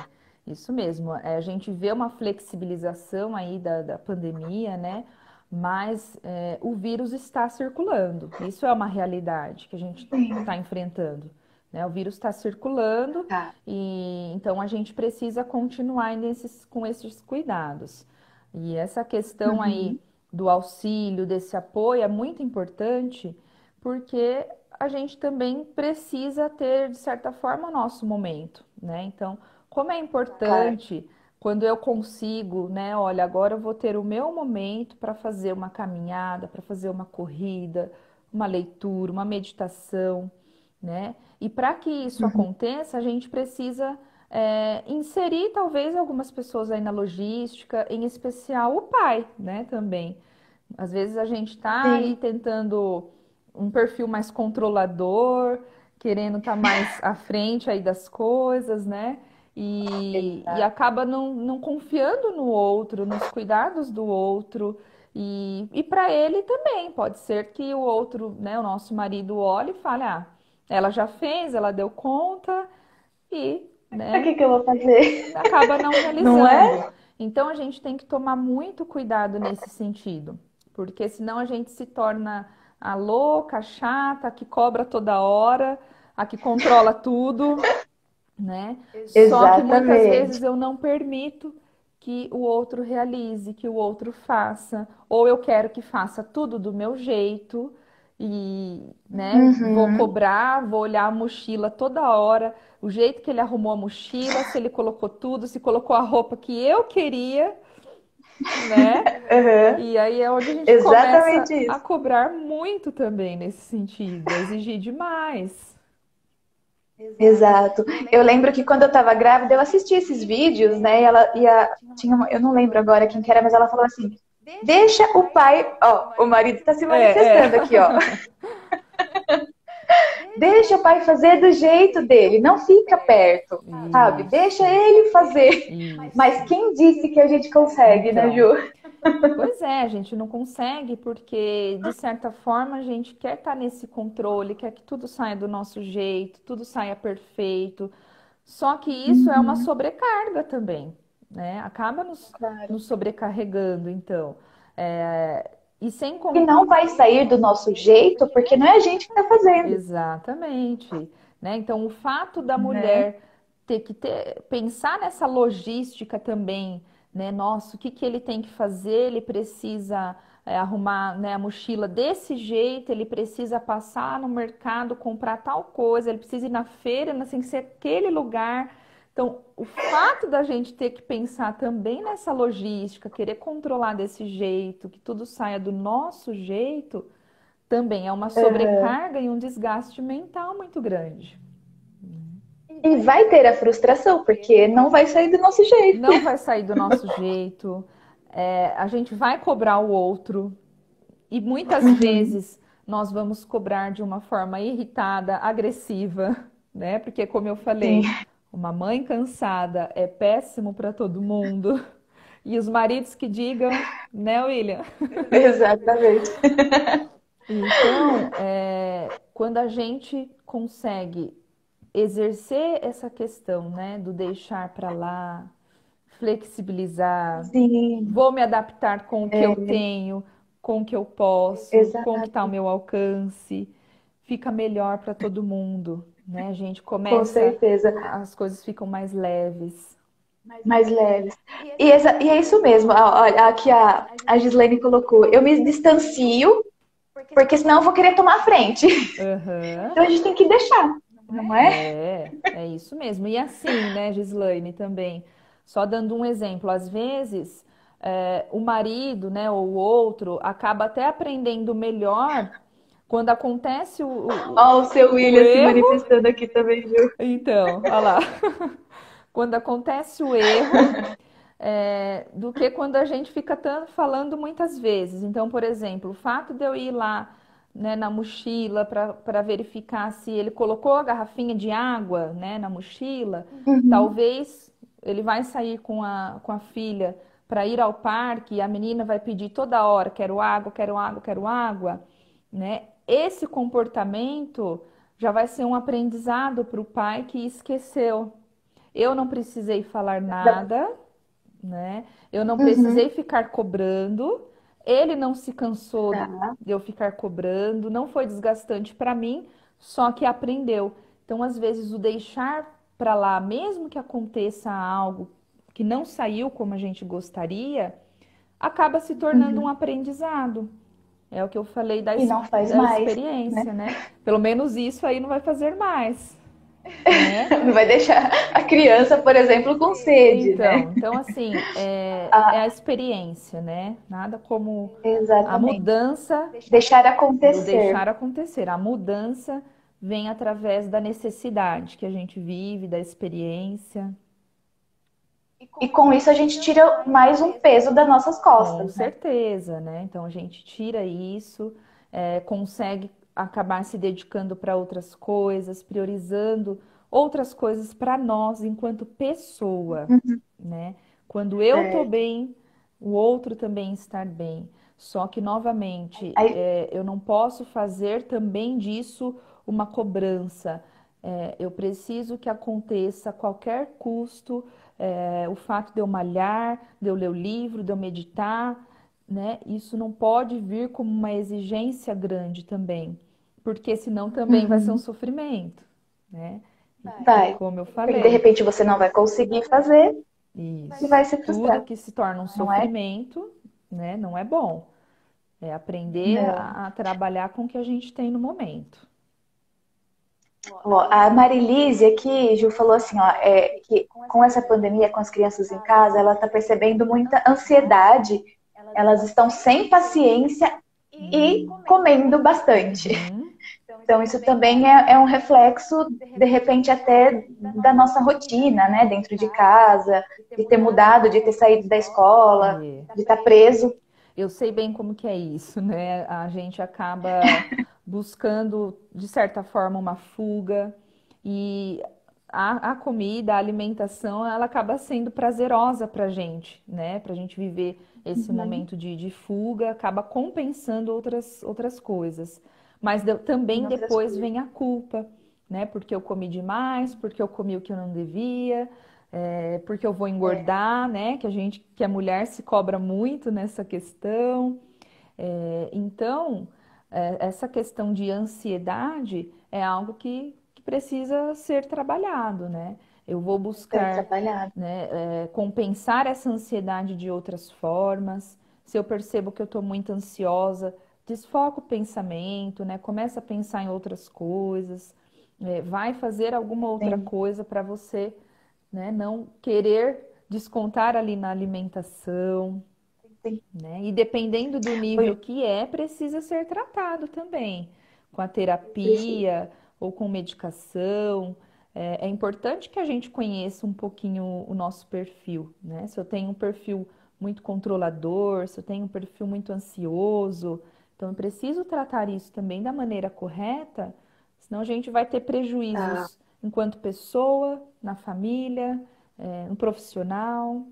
isso mesmo. A gente vê uma flexibilização aí da pandemia, né? Mas o vírus está circulando. Isso é uma realidade que a gente está enfrentando, né? O vírus está circulando Tá. e então a gente precisa continuar com esses cuidados. E essa questão aí Uhum. do auxílio, desse apoio é muito importante porque a gente também precisa ter, de certa forma, o nosso momento, né? Então, como é Claro. importante quando eu consigo, né? Olha, agora eu vou ter o meu momento para fazer uma caminhada, para fazer uma corrida, uma leitura, uma meditação, né? E para que isso Uhum. aconteça, a gente precisa inserir talvez algumas pessoas aí na logística, em especial o pai, né? Também. Às vezes a gente está aí Sim, tentando um perfil mais controlador, querendo estar mais à frente aí das coisas, né? E exato. acaba não confiando no outro, nos cuidados do outro. E para ele também, pode ser que o outro, né, o nosso marido olhe e fale, ah, ela já fez, ela deu conta e Pra né? que que eu vou fazer? Acaba não Não realizando. é? Então a gente tem que tomar muito cuidado nesse sentido, porque senão a gente se torna a louca, a chata, a que cobra toda hora, a que controla tudo, né? Só que muitas Exatamente. vezes eu não permito que o outro realize, que o outro faça, ou eu quero que faça tudo do meu jeito e, né, vou Uhum. cobrar, vou olhar a mochila toda hora, o jeito que ele arrumou a mochila, se ele colocou tudo, se colocou a roupa que eu queria, né? Uhum. E aí é onde a gente começa Exatamente a isso. cobrar muito também nesse sentido, a exigir demais. Exato. Eu lembro que quando eu tava grávida, eu assisti esses vídeos, né? E ela ia. Eu não lembro agora quem que era, mas ela falou assim: deixa o pai. Ó, o marido tá se É, é. manifestando aqui, ó. Deixa o pai fazer do jeito dele, não fica perto, sabe? Deixa Isso, ele fazer. Mas isso. quem disse que a gente consegue, né, Então, Ju? pois é, a gente não consegue porque, de certa forma, a gente quer estar nesse controle, quer que tudo saia do nosso jeito, tudo saia perfeito. Só que isso é uma Uhum, sobrecarga também, né? Acaba claro. nos sobrecarregando, então. E sem E contar. não vai sair do nosso jeito porque não é a gente que tá fazendo, Exatamente, né? Então, o fato da né? mulher ter que pensar nessa logística também, né? Nossa, o que que ele tem que fazer? Ele precisa arrumar, né, a mochila desse jeito, ele precisa passar no mercado, comprar tal coisa, ele precisa ir na feira, mas tem que ser aquele lugar. Então, o fato da gente ter que pensar também nessa logística, querer controlar desse jeito, que tudo saia do nosso jeito também é uma Aham. sobrecarga e um desgaste mental muito grande. E vai ter a frustração, porque não vai sair do nosso jeito. Não vai sair do nosso jeito, a gente vai cobrar o outro e muitas Uhum. vezes nós vamos cobrar de uma forma irritada, agressiva, né? Porque, como eu Sim, falei, uma mãe cansada é péssimo para todo mundo. E os maridos que digam, né, William? exatamente. Então, quando a gente consegue exercer essa questão, né, do deixar para lá, flexibilizar, Sim, vou me adaptar com o que eu é, tenho, com o que eu posso, com o que está ao exato. meu alcance, fica melhor para todo mundo, né? A gente Com começa, certeza. as coisas ficam mais leves. Mais leves. E é isso mesmo. Olha, aqui a Gislaine colocou. Eu me distancio, porque senão eu vou querer tomar a frente. Aham. Então a gente tem que deixar, não é? É isso mesmo. E assim, né, Gislaine, também, só dando um exemplo, às vezes o marido, né, ou o outro, acaba até aprendendo melhor quando acontece Ó, o seu o William se erro. manifestando aqui também, Ju. Então, olha lá, quando acontece o erro, do que quando a gente fica falando muitas vezes. Então, por exemplo, o fato de eu ir lá, né, na mochila para verificar se ele colocou a garrafinha de água, né, na mochila, Uhum. talvez ele vai sair com a filha para ir ao parque e a menina vai pedir toda hora, quero água, quero água, quero água, né? Esse comportamento já vai ser um aprendizado para o pai que esqueceu. Eu não precisei falar nada, né? Eu não precisei Uhum. ficar cobrando. Ele não se cansou Tá. de eu ficar cobrando, não foi desgastante para mim, só que aprendeu. Então, às vezes, o deixar para lá, mesmo que aconteça algo que não saiu como a gente gostaria, acaba se tornando um Uhum. aprendizado. É o que eu falei E não faz da mais, né? experiência, né? Pelo menos isso aí não vai fazer mais, né? Não vai deixar a criança, por exemplo, com sede, né? Então assim, é a Ah, experiência, né? Nada como a exatamente. mudança Deixar do acontecer. deixar acontecer. A mudança vem através da necessidade que a gente vive, da experiência. E com isso a gente tira mais um peso das nossas Com costas, né? certeza, né? Então a gente tira isso, consegue acabar se dedicando para outras coisas, priorizando outras coisas para nós enquanto pessoa, né? Quando eu tô É. bem, o outro também estar bem. Só que, novamente, Aí, eu não posso fazer também disso uma cobrança. Eu preciso que aconteça a qualquer custo, o fato de eu malhar, de eu ler o livro, de eu meditar, né? Isso não pode vir como uma exigência grande também, porque senão também vai ser um Uhum. sofrimento, né? E Vai. como eu Porque de falei, repente você não vai conseguir fazer e vai isso, se tudo frustrar, que se torna um não é? sofrimento, né, não é bom. É aprender Não. a trabalhar com o que a gente tem no momento. Ó, a Marilise aqui, Ju, falou assim, ó, que com essa pandemia, com as crianças em casa, ela está percebendo muita ansiedade, elas estão sem paciência e comendo bastante. Uhum. Então, isso também é um reflexo, de repente, até da nossa rotina, né, dentro de casa, de ter mudado, de ter saído da escola, É. de estar preso. Eu sei bem como que é isso, né? A gente acaba buscando, de certa forma, uma fuga e a comida, a alimentação, ela acaba sendo prazerosa para a gente, né? Para a gente viver esse Uhum. momento de fuga, acaba compensando outras coisas. Mas também Em outras depois coisas. vem a culpa, né? Porque eu comi demais, porque eu comi o que eu não devia, porque eu vou É, engordar, né? Que a mulher se cobra muito nessa questão. Então, essa questão de ansiedade é algo que precisa ser trabalhado, né? Eu vou ser buscar, trabalhado. né, compensar essa ansiedade de outras formas. Se eu percebo que eu estou muito ansiosa, desfoca o pensamento, né? Começa a pensar em outras coisas, vai fazer alguma outra Sim, coisa para você, né, não querer descontar ali na alimentação, sim. né? E dependendo do nível Oi, que precisa ser tratado também, com a preciso. terapia ou com medicação. É importante que a gente conheça um pouquinho o nosso perfil, né? Se eu tenho um perfil muito controlador, se eu tenho um perfil muito ansioso, então eu preciso tratar isso também da maneira correta, senão a gente vai ter Tá. prejuízos enquanto pessoa, na família, no profissional,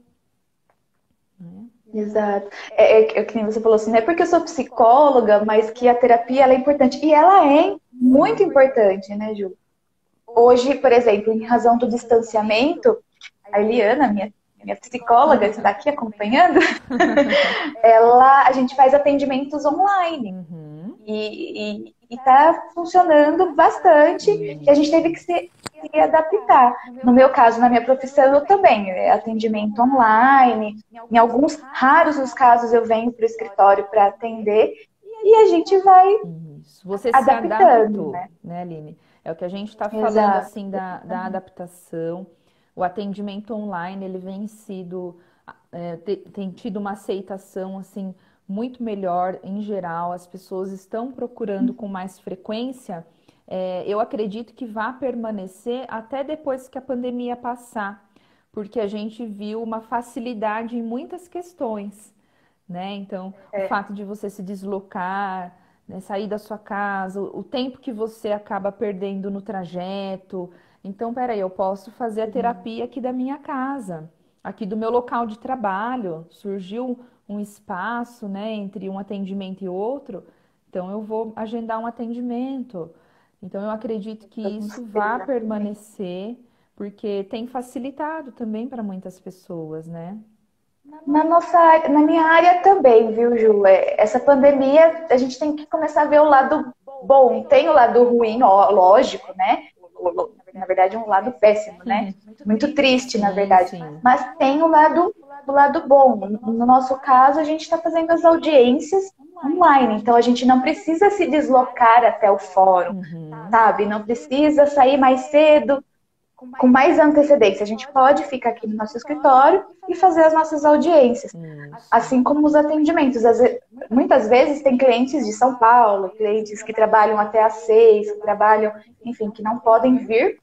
né? Exato. É que nem você falou assim, não é porque eu sou psicóloga, mas que a terapia ela é importante. E ela é muito Sim. importante, né, Ju? Hoje, por exemplo, em razão do distanciamento, a Eliana, minha psicóloga, está aqui acompanhando, a gente faz atendimentos online. Uhum. E está funcionando bastante e a gente Isso. teve que se adaptar. No meu caso, na minha profissão, eu também, atendimento online. Em alguns raros os casos eu venho para o escritório para atender e a gente vai Isso. Você se adaptando, adaptou, né? né, Aline? É o que a gente está falando Exato. assim da adaptação. O atendimento online, ele vem sido, tem tido uma aceitação assim muito melhor em geral. As pessoas estão procurando com mais frequência. Eu acredito que vai permanecer até depois que a pandemia passar, porque a gente viu uma facilidade em muitas questões, né? Então, o É. fato de você se deslocar, né, sair da sua casa, o tempo que você acaba perdendo no trajeto. Então, peraí, eu posso fazer a terapia aqui da minha casa, aqui do meu local de trabalho. Surgiu um espaço, né, entre um atendimento e outro, então eu vou agendar um atendimento. Então, eu acredito que isso vai Exatamente. permanecer, porque tem facilitado também para muitas pessoas, né? Na minha área também, viu, Ju? Essa pandemia, a gente tem que começar a ver o lado bom. Tem o lado ruim, ó, lógico, né? Na verdade, um lado péssimo, né? Muito triste, na Sim, verdade. sim. Mas tem o lado bom. No nosso caso, a gente está fazendo as audiências online. Então, a gente não precisa se deslocar até o fórum, Uhum. sabe? Não precisa sair mais cedo, com mais antecedência. A gente pode ficar aqui no nosso escritório e fazer as nossas audiências, Isso. assim como os atendimentos. Muitas vezes tem clientes de São Paulo, clientes que trabalham até às 6, que trabalham, enfim, que não podem vir.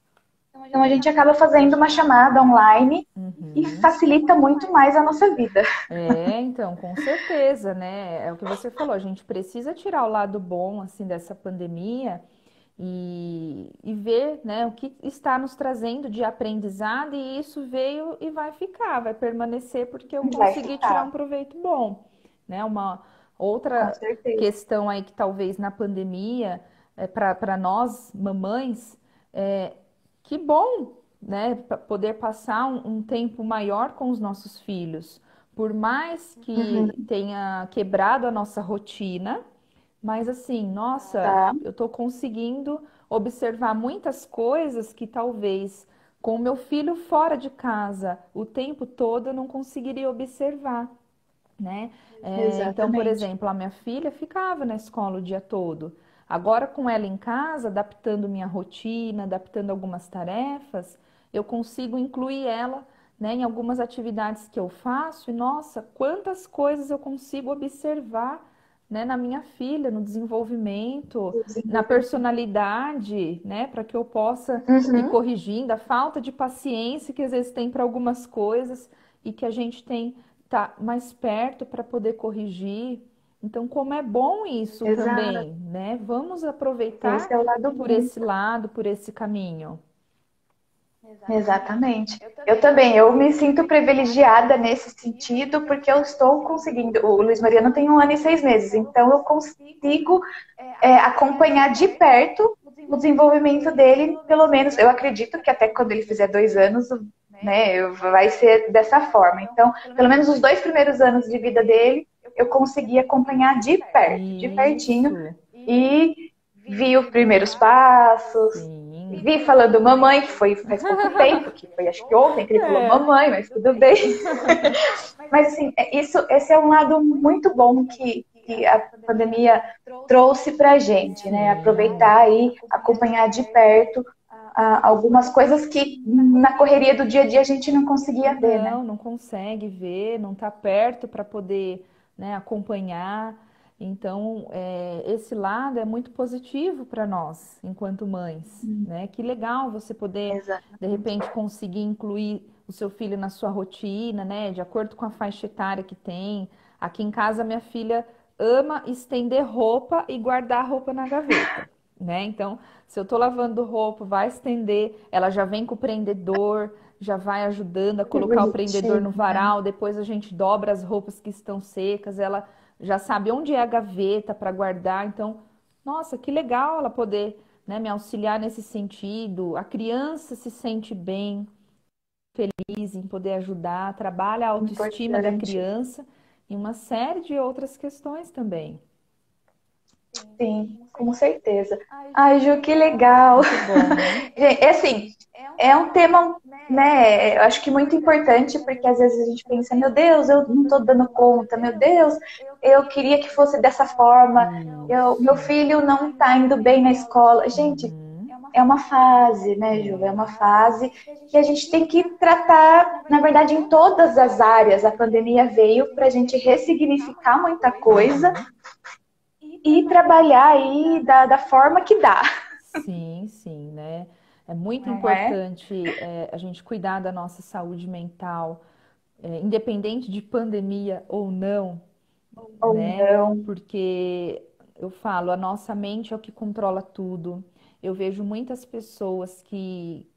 Então a gente acaba fazendo uma chamada online e Uhum. facilita muito mais a nossa vida. Então, com certeza, né? É o que você falou, a gente precisa tirar o lado bom, assim, dessa pandemia e ver, né, o que está nos trazendo de aprendizado e isso veio e vai ficar, vai permanecer porque eu Vai consegui tirar um ficar, proveito bom, né? Uma com outra certeza. questão aí que talvez na pandemia, para nós, mamães, Que bom, né, poder passar um tempo maior com os nossos filhos. Por mais que Uhum. tenha quebrado a nossa rotina, mas assim, nossa, Tá. eu estou conseguindo observar muitas coisas que talvez com o meu filho fora de casa o tempo todo eu não conseguiria observar, né? Então, por Exatamente. exemplo, a minha filha ficava na escola o dia todo. Agora, com ela em casa, adaptando minha rotina, adaptando algumas tarefas, eu consigo incluir ela, né, em algumas atividades que eu faço. E nossa, quantas coisas eu consigo observar, né, na minha filha, no desenvolvimento, O na desenvolvimento. personalidade, né, para que eu possa ir Uhum. corrigindo a falta de paciência que às vezes tem para algumas coisas e que a gente tem tá mais perto para poder corrigir. Então, como é bom isso Exato. também, né? Vamos aproveitar Esse é o lado por bom. esse lado, por esse caminho. Exatamente. Eu também, eu me sinto privilegiada nesse sentido, porque eu estou conseguindo. O Luiz Mariano tem 1 ano e 6 meses, então eu consigo acompanhar de perto o desenvolvimento dele, pelo menos, eu acredito que até quando ele fizer 2 anos, né, vai ser dessa forma. Então, pelo menos os 2 primeiros anos de vida dele, eu consegui acompanhar de perto, de pertinho, Isso, e vi os primeiros passos, sim. vi falando mamãe, que foi faz pouco tempo, que foi acho que ontem que ele falou É. mamãe, mas tudo bem. Mas assim, esse é um lado muito bom que a pandemia trouxe pra gente, né? Sim. Aproveitar aí, acompanhar de perto algumas coisas que na correria do dia a dia a gente não conseguia ver, né? Não consegue ver, não está perto para poder, né, acompanhar. Então, esse lado é muito positivo para nós, enquanto mães, né? Que legal você poder, de Exatamente. repente, conseguir incluir o seu filho na sua rotina, né? De acordo com a faixa etária que tem. Aqui em casa, minha filha ama estender roupa e guardar a roupa na gaveta, né? Então, se eu tô lavando roupa, vai estender, ela já vem com o prendedor, já vai ajudando a Que colocar o prendedor no bonitinha. varal, depois a gente dobra as roupas que estão secas, ela já sabe onde é a gaveta para guardar. Então, nossa, que legal ela poder, né, me auxiliar nesse sentido. A criança se sente bem, feliz em poder ajudar, trabalha a autoestima da Importante. criança e uma série de outras questões também. Sim, com certeza. Ai, Ju, que legal. Que bom, né? Gente, é assim, é um tema, né, eu acho que muito importante, porque às vezes a gente pensa, meu Deus, eu não estou dando conta, meu Deus, eu queria que fosse dessa forma, meu Isso. filho não está indo bem na escola. Gente, Uhum. é uma fase, né, Ju? É uma fase que a gente tem que tratar, na verdade, em todas as áreas. A pandemia veio para a gente ressignificar muita coisa Uhum. e trabalhar aí da forma que dá, Sim, sim, né? É muito não é? importante a gente cuidar da nossa saúde mental, independente de pandemia ou não, Ou né? não. Porque eu falo, a nossa mente é o que controla tudo. Eu vejo muitas pessoas que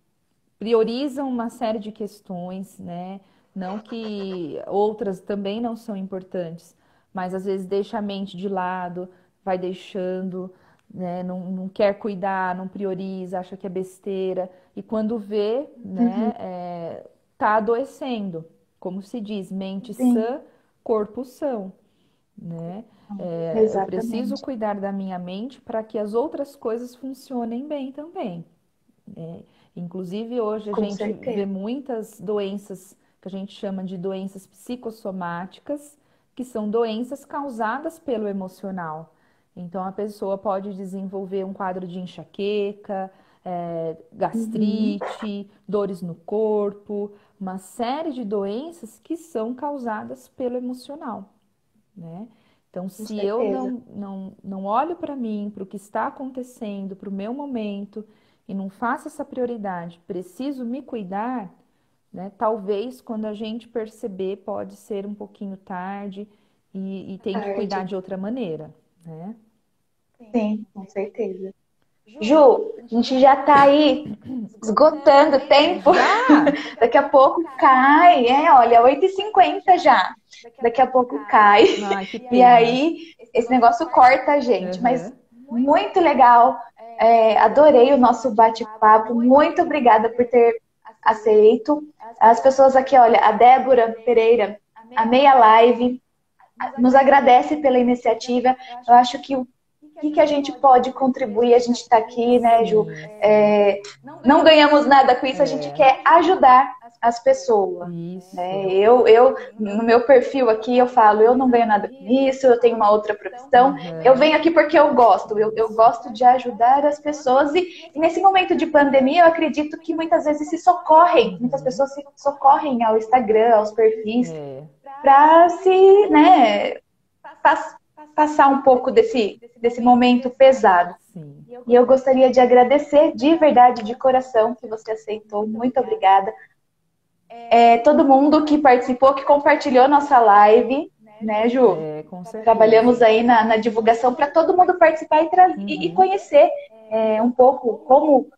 priorizam uma série de questões, né? Não que outras também não são importantes, mas às vezes deixa a mente de lado, vai deixando, né? Não quer cuidar, não prioriza, acha que é besteira. E quando vê, Uhum. né, tá adoecendo. Como se diz, mente Sim, sã, corpo são, né? Eu preciso exatamente. cuidar da minha mente para que as outras coisas funcionem bem também. Inclusive, hoje a Com gente vê certeza. muitas doenças que a gente chama de doenças psicossomáticas, que são doenças causadas pelo emocional. Então, a pessoa pode desenvolver um quadro de enxaqueca, Uhum. gastrite, dores no corpo, uma série de doenças que são causadas pelo emocional, né? Então, Com se eu certeza. não olho para mim, para o que está acontecendo, para o meu momento, e não faço essa prioridade, preciso me cuidar, né? Talvez quando a gente perceber, pode ser um pouquinho tarde e tem que cuidar Tarde. de outra maneira, né? Sim, com certeza. Ju, a gente já tá aí esgotando o tempo. Já? Daqui a pouco cai. Olha, 8h50 já. Daqui a pouco cai. Ai, que E pena. aí, esse negócio corta a gente. Mas Aham. muito legal Adorei o nosso bate-papo. Muito obrigada por ter aceito. As pessoas aqui, olha, a Débora Pereira, amei a live, nos agradece pela iniciativa. Eu acho que o que a gente pode contribuir, a gente está aqui, né, Ju? Não ganhamos nada com isso, a gente quer ajudar as pessoas. Isso. Né? No meu perfil aqui, eu falo, eu não ganho nada com isso, eu tenho uma outra profissão. Eu venho aqui porque eu gosto, eu gosto de ajudar as pessoas. E nesse momento de pandemia, eu acredito que muitas vezes muitas pessoas se socorrem ao Instagram, aos perfis, para se, né, passar um pouco desse momento pesado. Sim. E eu gostaria de agradecer de verdade, de coração, que você aceitou. Muito obrigada. Todo mundo que participou, que compartilhou nossa live, né, Ju? Com certeza. Trabalhamos aí na divulgação para todo mundo participar e conhecer um pouco como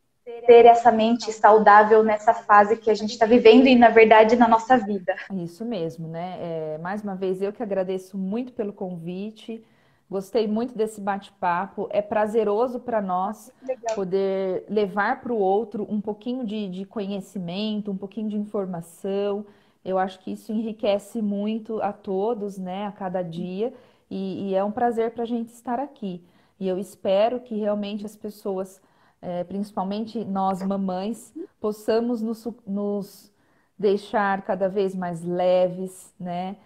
ter essa mente saudável nessa fase que a gente está vivendo e, na verdade, na nossa vida. Isso mesmo, né? Mais uma vez, eu que agradeço muito pelo convite. Gostei muito desse bate-papo. É prazeroso para nós poder levar para o outro um pouquinho de conhecimento, um pouquinho de informação. Eu acho que isso enriquece muito a todos, né, a cada dia. E é um prazer para a gente estar aqui. E eu espero que realmente as pessoas, principalmente nós mamães, possamos nos deixar cada vez mais leves, né?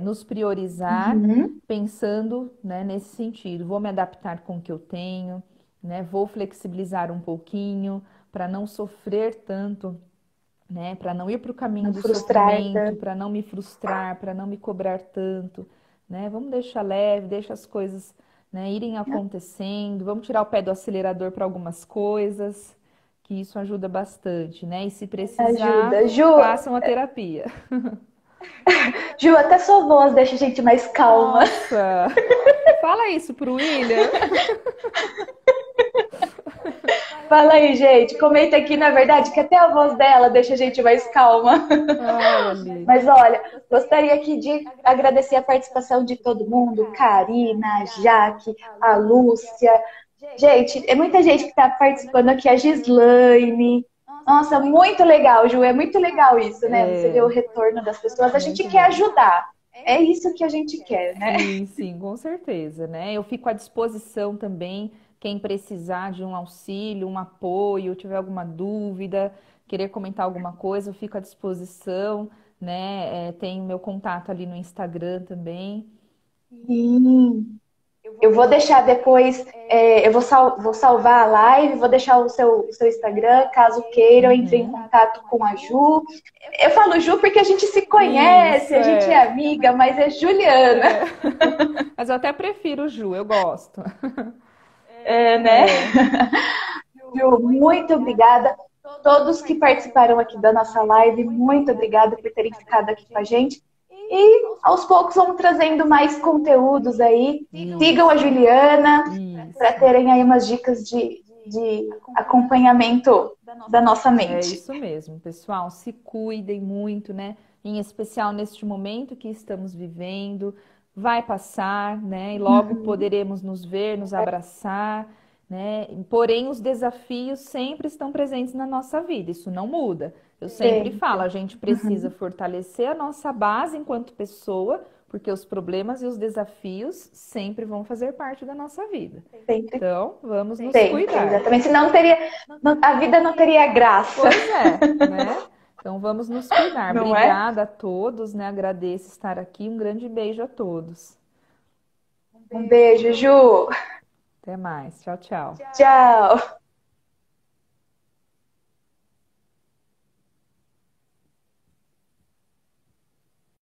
Nos priorizar, pensando, né, nesse sentido. Vou me adaptar com o que eu tenho, né? Vou flexibilizar um pouquinho para não sofrer tanto, né? Para não ir para o caminho do sofrimento, para não me frustrar, para não me cobrar tanto, né? Vamos deixar leve, deixa as coisas, né, irem acontecendo. Vamos tirar o pé do acelerador para algumas coisas, que isso ajuda bastante, né? E se precisar, Ju, façam a terapia. Ju, até sua voz deixa a gente mais calma. Nossa! Fala isso pro William. Fala aí, gente. Comenta aqui, na verdade, que até a voz dela deixa a gente mais calma. Mas olha, gostaria aqui de agradecer a participação de todo mundo. Karina, a Jaque, a Lúcia. Gente, é muita gente que está participando aqui. A Gislaine. Nossa, muito legal, Ju. É muito legal isso, né? Você vê o retorno das pessoas. A gente quer ajudar. É isso que a gente quer, né? Sim, sim, com certeza, né? Eu fico à disposição também. Quem precisar de um auxílio, um apoio, tiver alguma dúvida, querer comentar alguma coisa, eu fico à disposição, né? Tem o meu contato ali no Instagram também. Sim. Eu vou deixar depois, eu vou salvar a live, vou deixar o seu Instagram, caso queiram, entre em contato com a Ju. Eu falo Ju porque a gente se conhece, a gente é amiga, mas é Juliana. Mas eu até prefiro Ju, eu gosto. Né? Ju, muito obrigada. Todos que participaram aqui da nossa live, muito obrigada por terem ficado aqui com a gente. E aos poucos vamos trazendo mais conteúdos aí. Sigam a Juliana para terem aí umas dicas de acompanhamento da nossa mente. É isso mesmo, pessoal. Se cuidem muito, né? Em especial neste momento que estamos vivendo. Vai passar, né? E logo poderemos nos ver, nos abraçar, né? Porém, os desafios sempre estão presentes na nossa vida. Isso não muda. Eu sempre falo, a gente precisa fortalecer a nossa base enquanto pessoa, porque os problemas e os desafios sempre vão fazer parte da nossa vida. Então, vamos nos cuidar. Exatamente, senão a vida não teria graça. Pois é, né? Então, vamos nos cuidar. Obrigada a todos, né? Agradeço estar aqui. Um grande beijo a todos. Um beijo, Ju. Até mais. Tchau, tchau. Tchau.